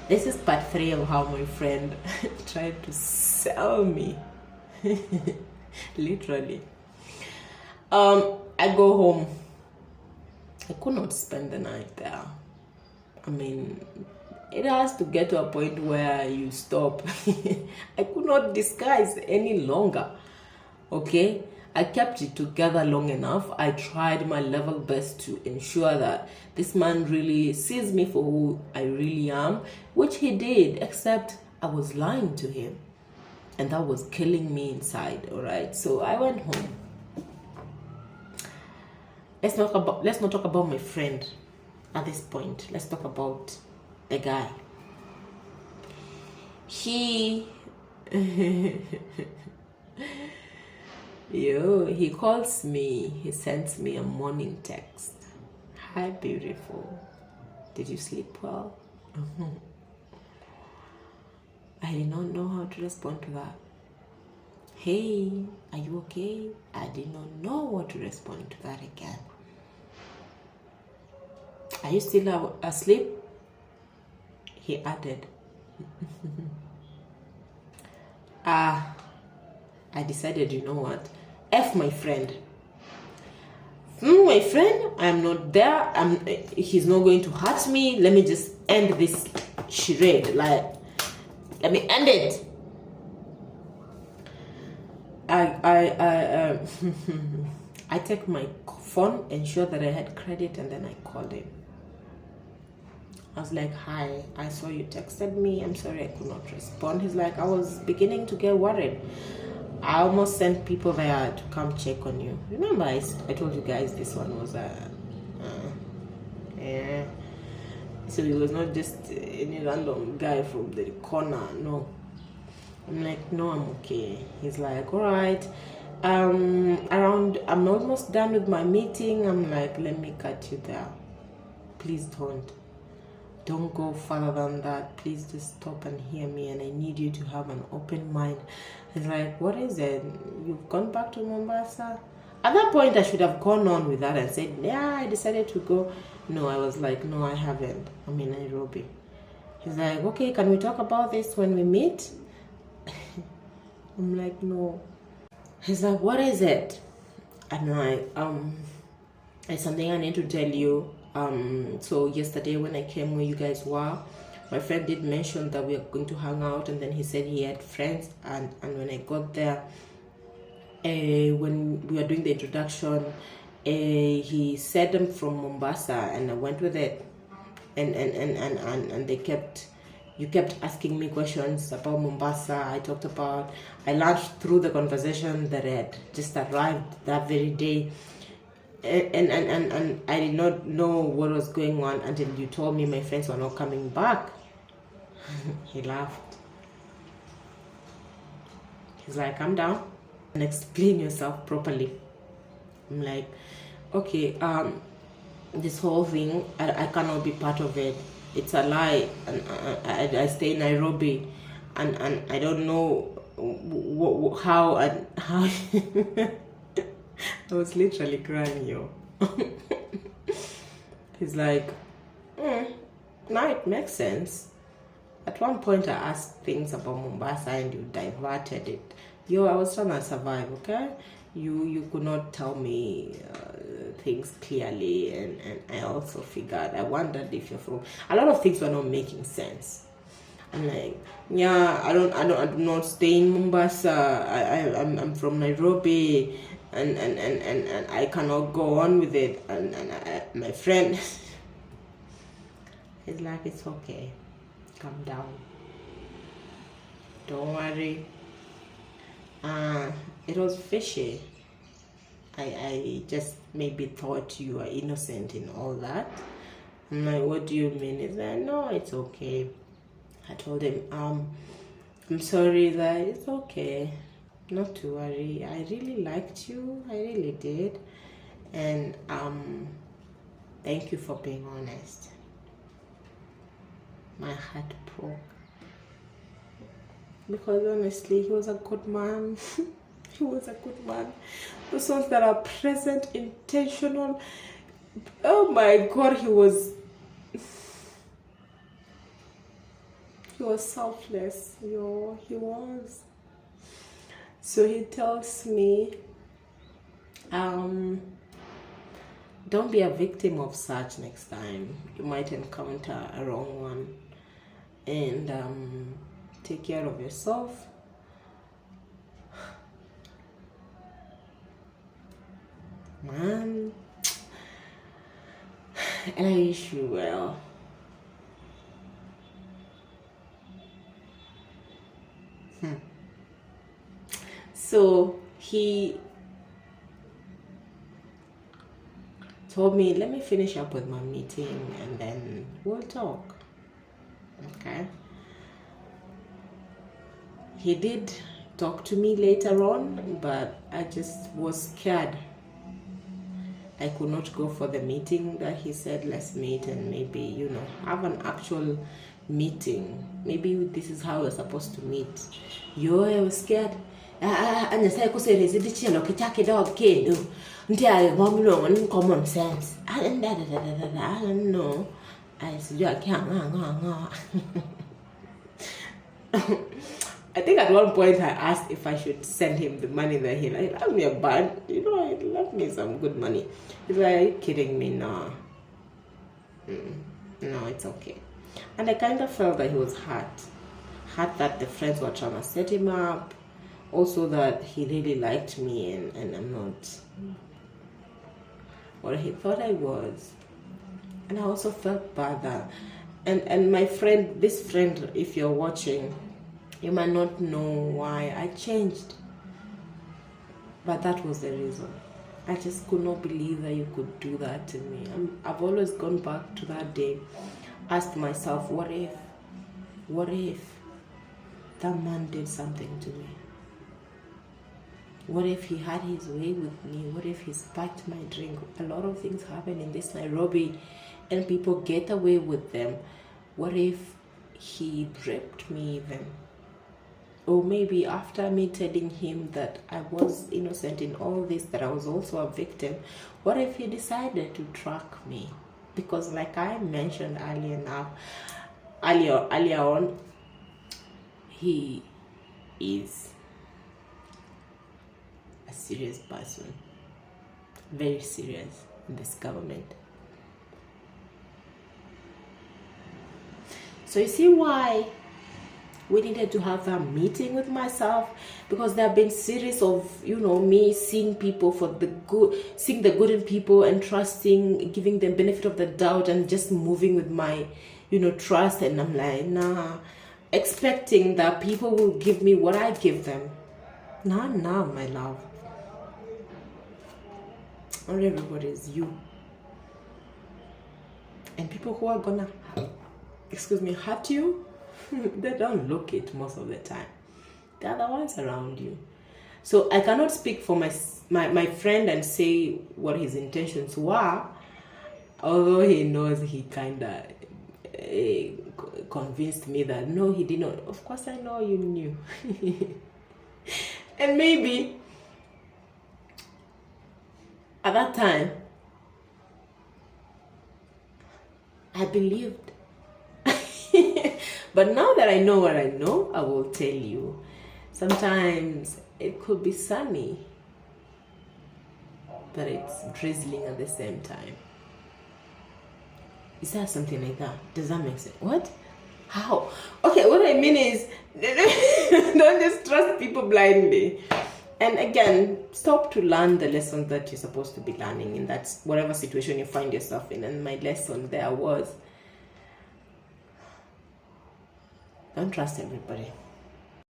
This is part 3 of how my friend tried to sell me. Literally. I go home. I could not spend the night there. I mean, it has to get to a point where you stop. I could not disguise any longer. Okay? I kept it together long enough. I tried my level best to ensure that this man really sees me for who I really am, which he did, except I was lying to him. And that was killing me inside, all right? So I went home. Let's not talk about my friend at this point. Let's talk about the guy. He he calls me, he sends me a morning text. Hi, beautiful. Did you sleep well? I did not know how to respond to that. Hey, are you okay? I did not know what to respond to that again. Are you still asleep? He added. I decided, you know what? F my friend. My friend, I'm not there. He's not going to hurt me. Let me just end this charade. Let me end it. I take my phone, ensure that I had credit, and then I called him. I was like, hi, I saw you texted me. I'm sorry I could not respond. He's like, I was beginning to get worried. I almost sent people there to come check on you. Remember, I told you guys this one was yeah. So it was not just any random guy from the corner. No. I'm like, no, I'm okay. He's like, all right. I'm almost done with my meeting. I'm like, let me cut you there. Please don't go further than that. Please just stop and hear me, and I need you to have an open mind. He's like, what is it? You've gone back to Mombasa? At that point, I should have gone on with that and said, yeah, I decided to go. No, I was like, no, I haven't. I'm in Nairobi. He's like, okay, can we talk about this when we meet? I'm like, no. He's like, what is it? And I'm like, it's something I need to tell you. So yesterday when I came where you guys were, my friend did mention that we are going to hang out, and then he said he had friends, and when I got there, when we were doing the introduction, he said I'm from Mombasa, and I went with it, and you kept asking me questions about Mombasa. I learned through the conversation that I had just arrived that very day. And I did not know what was going on until you told me my friends were not coming back. He laughed. He's like, calm down and explain yourself properly. I'm like, okay, this whole thing, I cannot be part of it. It's a lie. And I stay in Nairobi, and I don't know how I was literally crying, yo. He's like, now it makes sense. At one point, I asked things about Mombasa and you diverted it. Yo, I was trying to survive, okay? You could not tell me things clearly, and I also figured, I wondered if you're from. A lot of things were not making sense. I'm like, yeah, I do not stay in Mombasa. I'm from Nairobi, and I cannot go on with it. And my friend, he's like, it's okay, calm down, don't worry. It was fishy. I just maybe thought you were innocent in all that. I'm like, what do you mean? He's like, no, it's okay. I told him, I'm sorry, that it's okay, not to worry. I really liked you, I really did, and thank you for being honest. My heart broke, because honestly, he was a good man. He was a good man. Those ones that are present, intentional. Oh my God, he was He was selfless. He was. So he tells me, don't be a victim of such next time. You might encounter a wrong one. And take care of yourself. Man. And I wish you well. So he told me, let me finish up with my meeting and then we'll talk. Okay. He did talk to me later on, but I just was scared. I could not go for the meeting that he said, let's meet and maybe, have an actual meeting. Maybe this is how we're supposed to meet. I was scared. And I said, "Is it the channel? Kitaki dog kid? Until mom long common sense. I don't know. I said, I can't. I think at one point I asked if I should send him the money that he left me a bad. He left me some good money. He's like, are you kidding me? No. No, it's okay. And I kind of felt that he was hurt that the friends were trying to set him up. Also that he really liked me and I'm not what he thought I was. And I also felt bad that and my friend, this friend, if you're watching, you might not know why I changed. But that was the reason. I just could not believe that you could do that to me. I've always gone back to that day, asked myself, what if that man did something to me? What if he had his way with me? What if he spiked my drink? A lot of things happen in this Nairobi and people get away with them. What if he raped me even? Or maybe after me telling him that I was innocent in all this, that I was also a victim, what if he decided to track me? Because like I mentioned earlier on, he is a serious person, very serious in this government. So you see why we needed to have a meeting with myself, because there have been series of me seeing people for the good, seeing the good in people and trusting, giving them benefit of the doubt and just moving with my trust, and I'm like, nah, expecting that people will give me what I give them. Nah, my love. Not everybody is you. And people who are gonna hurt you, they don't look it most of the time. They're the ones around you. So I cannot speak for my friend and say what his intentions were, although he knows he kind of convinced me that no, he did not. Of course I know you knew. And maybe at that time I believed. But now that I know what I know, I will tell you. Sometimes it could be sunny, but it's drizzling at the same time. Is that something like that? Does that make sense? What? How? Okay, what I mean is, don't just trust people blindly. And again, stop to learn the lessons that you're supposed to be learning in that whatever situation you find yourself in. And my lesson there was, don't trust everybody.